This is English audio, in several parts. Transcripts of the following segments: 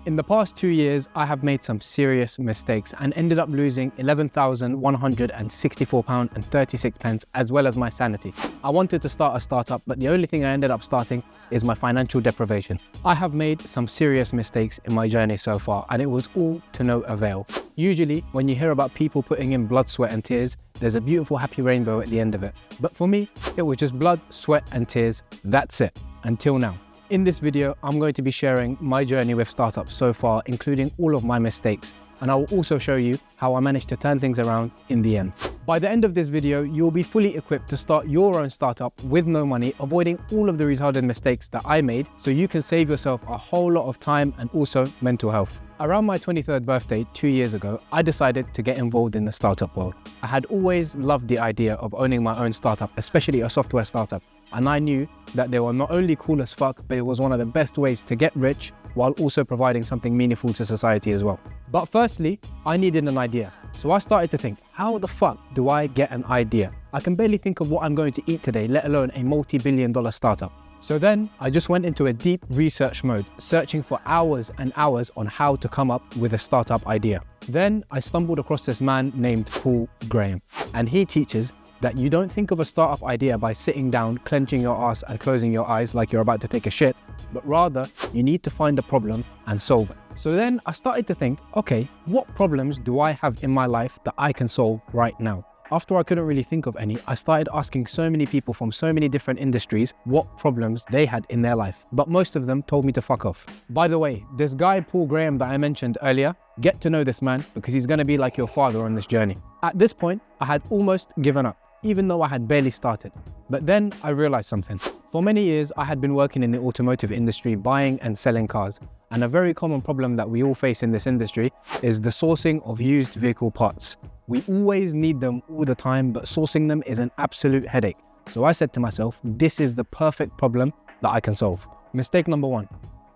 In the past 2 years, I have made some serious mistakes and ended up losing £11,164.36 as well as my sanity. I wanted to start a startup, but the only thing I ended up starting is my financial deprivation. I have made some serious mistakes in my journey so far, and it was all to no avail. Usually, when you hear about people putting in blood, sweat and tears, there's a beautiful happy rainbow at the end of it. But for me, it was just blood, sweat and tears. That's it, until now. In this video, I'm going to be sharing my journey with startups so far, including all of my mistakes. And I will also show you how I managed to turn things around in the end. By the end of this video, you'll be fully equipped to start your own startup with no money, avoiding all of the retarded mistakes that I made, so you can save yourself a whole lot of time and also mental health. Around my 23rd birthday 2 years ago, I decided to get involved in the startup world. I had always loved the idea of owning my own startup, especially a software startup. And I knew that they were not only cool as fuck, but it was one of the best ways to get rich while also providing something meaningful to society as well. But firstly, I needed an idea. So I started to think, how the fuck do I get an idea? I can barely think of what I'm going to eat today, let alone a multi-billion-dollar startup. So then I just went into a deep research mode, searching for hours and hours on how to come up with a startup idea. Then I stumbled across this man named Paul Graham, and he teaches that you don't think of a startup idea by sitting down, clenching your ass and closing your eyes like you're about to take a shit, but rather you need to find a problem and solve it. So then I started to think, okay, what problems do I have in my life that I can solve right now? After I couldn't really think of any, I started asking so many people from so many different industries what problems they had in their life, but most of them told me to fuck off. By the way, this guy Paul Graham that I mentioned earlier, get to know this man because he's going to be like your father on this journey. At this point, I had almost given up, even though I had barely started. But then I realized something. For many years, I had been working in the automotive industry, buying and selling cars. And a very common problem that we all face in this industry is the sourcing of used vehicle parts. We always need them all the time, but sourcing them is an absolute headache. So I said to myself, this is the perfect problem that I can solve. Mistake number one.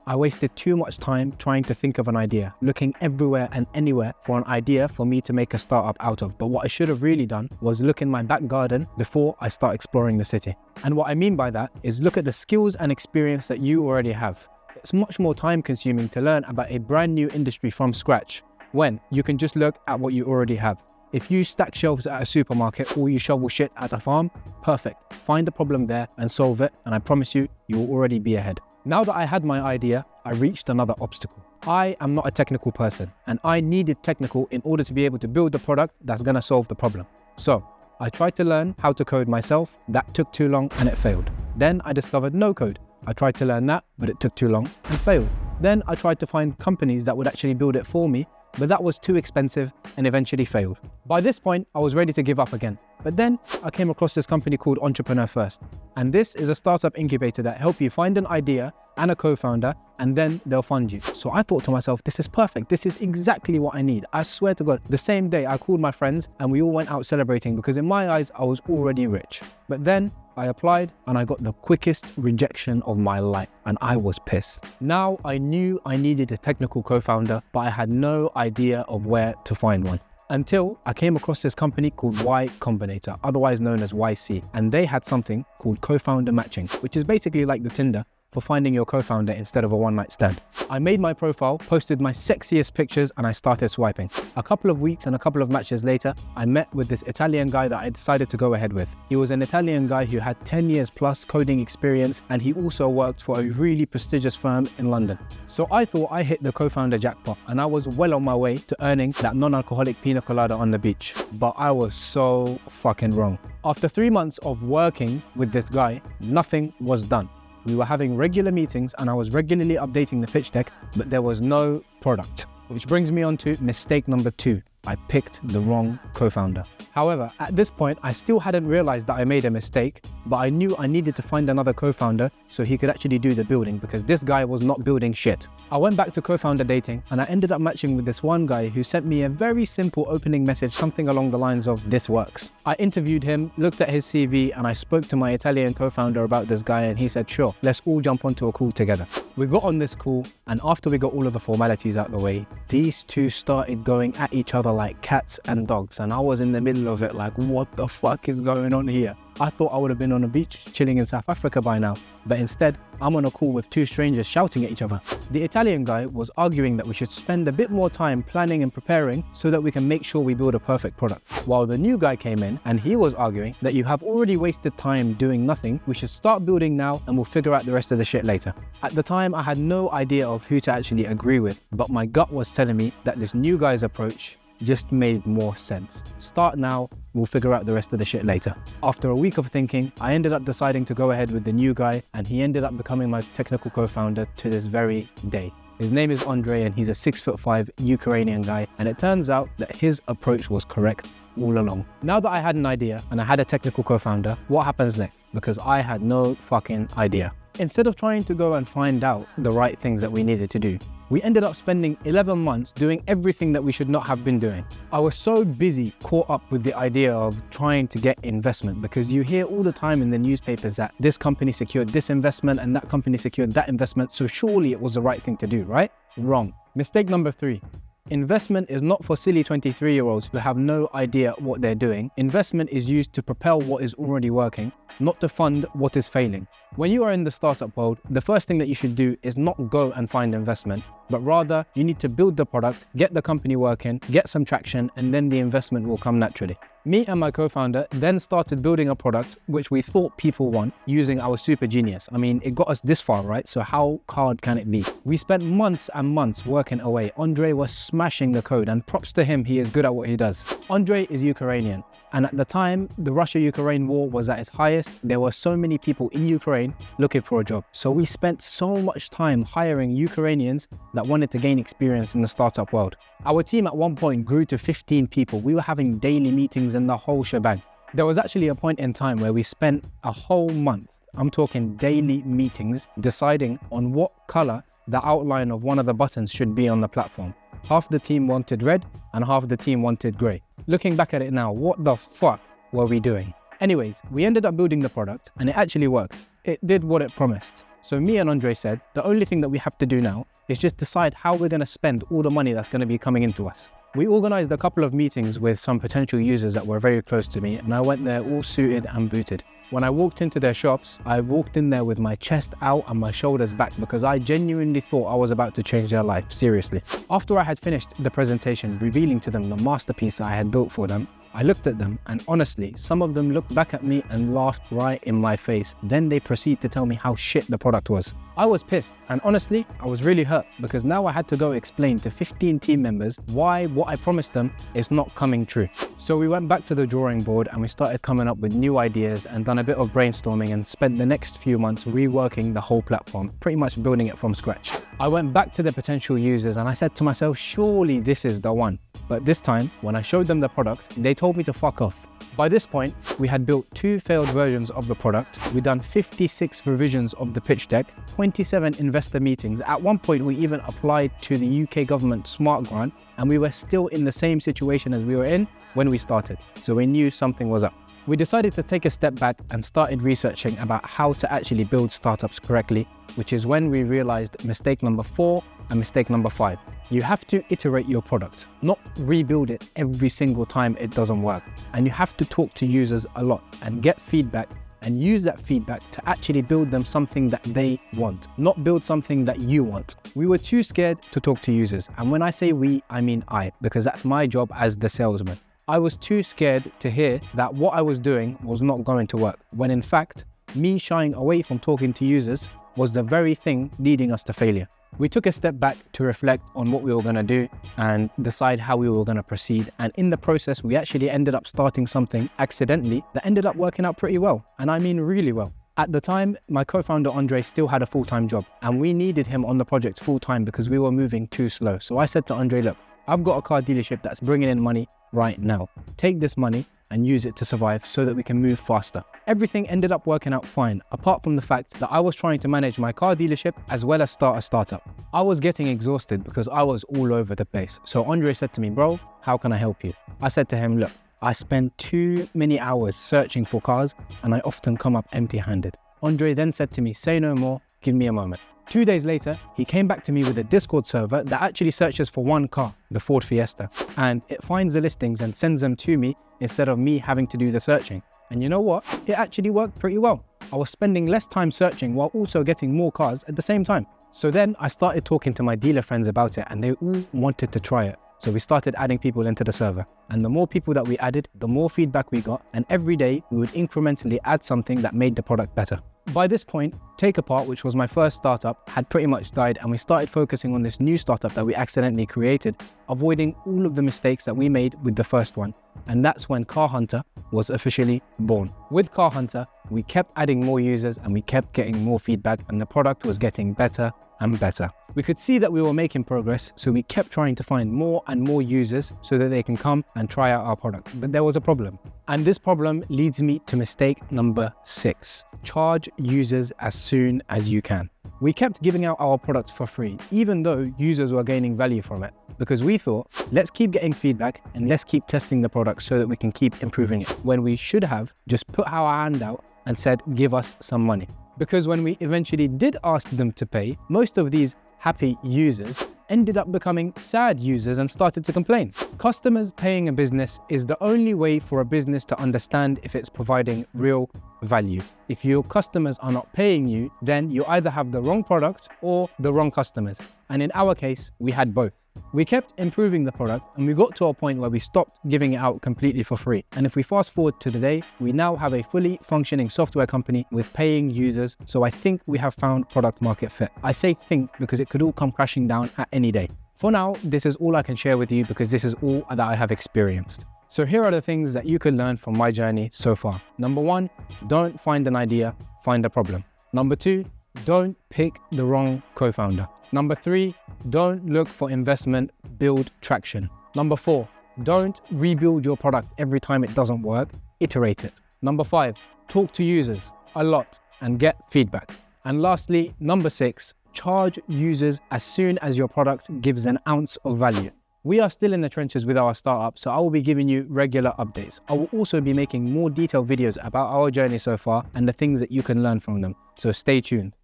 I wasted too much time trying to think of an idea, looking everywhere and anywhere for an idea for me to make a startup out of. But what I should have really done was look in my back garden before I start exploring the city. And what I mean by that is look at the skills and experience that you already have. It's much more time consuming to learn about a brand new industry from scratch when you can just look at what you already have. If you stack shelves at a supermarket or you shovel shit at a farm, perfect. Find the problem there and solve it, and I promise you, you will already be ahead. Now that I had my idea, I reached another obstacle. I am not a technical person, and I needed technical in order to be able to build the product that's going to solve the problem. So I tried to learn how to code myself. That took too long and it failed. Then I discovered no code. I tried to learn that, but it took too long and failed. Then I tried to find companies that would actually build it for me, but that was too expensive and eventually failed. By this point, I was ready to give up again. But then I came across this company called Entrepreneur First. And this is a startup incubator that helps you find an idea and a co-founder, and then they'll fund you. So I thought to myself, this is perfect. This is exactly what I need. I swear to God, the same day I called my friends and we all went out celebrating because in my eyes, I was already rich. But then I applied and I got the quickest rejection of my life and I was pissed. Now I knew I needed a technical co-founder, but I had no idea of where to find one. Until I came across this company called Y Combinator, otherwise known as YC, and they had something called co-founder matching, which is basically like the Tinder for finding your co-founder instead of a one-night stand. I made my profile, posted my sexiest pictures, and I started swiping. A couple of weeks and a couple of matches later, I met with this Italian guy that I decided to go ahead with. He was an Italian guy who had 10 years plus coding experience, and he also worked for a really prestigious firm in London. So I thought I hit the co-founder jackpot, and I was well on my way to earning that non-alcoholic pina colada on the beach. But I was so fucking wrong. After 3 months of working with this guy, nothing was done. We were having regular meetings and I was regularly updating the pitch deck, but there was no product. Which brings me on to mistake number 2. I picked the wrong co-founder. However, at this point, I still hadn't realized that I made a mistake, but I knew I needed to find another co-founder so he could actually do the building because this guy was not building shit. I went back to co-founder dating and I ended up matching with this one guy who sent me a very simple opening message, something along the lines of, "This works." I interviewed him, looked at his CV, and I spoke to my Italian co-founder about this guy and he said, sure, let's all jump onto a call together. We got on this call, and after we got all of the formalities out the way, these two started going at each other like cats and dogs, and I was in the middle of it like, what the fuck is going on here? I thought I would have been on a beach chilling in South Africa by now, but instead, I'm on a call with two strangers shouting at each other. The Italian guy was arguing that we should spend a bit more time planning and preparing so that we can make sure we build a perfect product. While the new guy came in and he was arguing that you have already wasted time doing nothing, we should start building now and we'll figure out the rest of the shit later. At the time, I had no idea of who to actually agree with, but my gut was telling me that this new guy's approach just made more sense. Start now, we'll figure out the rest of the shit later. After a week of thinking, I ended up deciding to go ahead with the new guy, and he ended up becoming my technical co-founder to this very day. His name is Andre and he's a 6'5" Ukrainian guy, and it turns out that his approach was correct all along. Now that I had an idea and I had a technical co-founder, what happens next? Because I had no fucking idea. Instead of trying to go and find out the right things that we needed to do, we ended up spending 11 months doing everything that we should not have been doing. I was so busy caught up with the idea of trying to get investment, because you hear all the time in the newspapers that this company secured this investment and that company secured that investment, so surely it was the right thing to do, right? Wrong. Mistake number 3. Investment is not for silly 23-year-olds who have no idea what they're doing. Investment is used to propel what is already working, not to fund what is failing. When you are in the startup world, the first thing that you should do is not go and find investment, but rather you need to build the product, get the company working, get some traction, and then the investment will come naturally. Me and my co-founder then started building a product which we thought people want using our super genius. I mean, it got us this far, right? So how hard can it be? We spent months and months working away. Andre was smashing the code, and props to him, he is good at what he does. Andre is Ukrainian. And at the time, the Russia-Ukraine war was at its highest. There were so many people in Ukraine looking for a job. So we spent so much time hiring Ukrainians that wanted to gain experience in the startup world. Our team at one point grew to 15 people. We were having daily meetings and the whole shebang. There was actually a point in time where we spent a whole month, I'm talking daily meetings, deciding on what color the outline of one of the buttons should be on the platform. Half the team wanted red and half the team wanted grey. Looking back at it now, what the fuck were we doing? Anyways, we ended up building the product and it actually worked. It did what it promised. So me and Andre said, the only thing that we have to do now is just decide how we're going to spend all the money that's going to be coming into us. We organized a couple of meetings with some potential users that were very close to me, and I went there all suited and booted. When I walked into their shops, I walked in there with my chest out and my shoulders back because I genuinely thought I was about to change their life, seriously. After I had finished the presentation, revealing to them the masterpiece I had built for them, I looked at them and honestly, some of them looked back at me and laughed right in my face. Then they proceed to tell me how shit the product was. I was pissed, and honestly, I was really hurt because now I had to go explain to 15 team members why what I promised them is not coming true. So we went back to the drawing board and we started coming up with new ideas and done a bit of brainstorming and spent the next few months reworking the whole platform, pretty much building it from scratch. I went back to the potential users and I said to myself, surely this is the one. But this time, when I showed them the product, they told me to fuck off. By this point, we had built 2 failed versions of the product. We'd done 56 revisions of the pitch deck, 27 investor meetings. At one point, we even applied to the UK government Smart Grant, and we were still in the same situation as we were in when we started. So we knew something was up. We decided to take a step back and started researching about how to actually build startups correctly, which is when we realized mistake number 4 and mistake number 5. You have to iterate your product, not rebuild it every single time it doesn't work. And you have to talk to users a lot and get feedback and use that feedback to actually build them something that they want, not build something that you want. We were too scared to talk to users. And when I say we, I mean I, because that's my job as the salesman. I was too scared to hear that what I was doing was not going to work, when in fact, me shying away from talking to users was the very thing leading us to failure. We took a step back to reflect on what we were going to do and decide how we were going to proceed. And in the process, we actually ended up starting something accidentally that ended up working out pretty well. And I mean really well. At the time, my co-founder Andre still had a full-time job and we needed him on the project full-time because we were moving too slow. So I said to Andre, look, I've got a car dealership that's bringing in money right now. Take this money and use it to survive so that we can move faster. Everything ended up working out fine, apart from the fact that I was trying to manage my car dealership as well as start a startup. I was getting exhausted because I was all over the place. So Andre said to me, bro, how can I help you? I said to him, look, I spend too many hours searching for cars and I often come up empty-handed. Andre then said to me, say no more, give me a moment. 2 days later, he came back to me with a Discord server that actually searches for one car, the Ford Fiesta, and it finds the listings and sends them to me instead of me having to do the searching. And you know what? It actually worked pretty well. I was spending less time searching while also getting more cars at the same time. So then I started talking to my dealer friends about it and they all wanted to try it. So we started adding people into the server. And the more people that we added, the more feedback we got. And every day we would incrementally add something that made the product better. By this point, Take Apart, which was my first startup, had pretty much died, and we started focusing on this new startup that we accidentally created, avoiding all of the mistakes that we made with the first one. And that's when Car Hunter was officially born. With Car Hunter, we kept adding more users and we kept getting more feedback, and the product was getting better and better. We could see that we were making progress, so we kept trying to find more and more users so that they can come and try out our product. But there was a problem. And this problem leads me to mistake number 6. Charge users as soon as you can. We kept giving out our products for free, even though users were gaining value from it, because we thought, let's keep getting feedback and let's keep testing the product so that we can keep improving it, when we should have just put our hand out and said, give us some money. Because when we eventually did ask them to pay, most of these happy users ended up becoming sad users and started to complain. Customers paying a business is the only way for a business to understand if it's providing real value. If your customers are not paying you, then you either have the wrong product or the wrong customers. And in our case, we had both. We kept improving the product and we got to a point where we stopped giving it out completely for free. And if we fast forward to today, we now have a fully functioning software company with paying users. So I think we have found product market fit. I say think because it could all come crashing down at any day. For now, this is all I can share with you because this is all that I have experienced. So here are the things that you can learn from my journey so far. Number 1, don't find an idea, find a problem. Number 2, don't pick the wrong co-founder. Number 3, don't look for investment, build traction. Number 4, don't rebuild your product every time it doesn't work, iterate it. Number 5, talk to users a lot and get feedback. And lastly, number 6, charge users as soon as your product gives an ounce of value. We are still in the trenches with our startup, so I will be giving you regular updates. I will also be making more detailed videos about our journey so far and the things that you can learn from them. So stay tuned.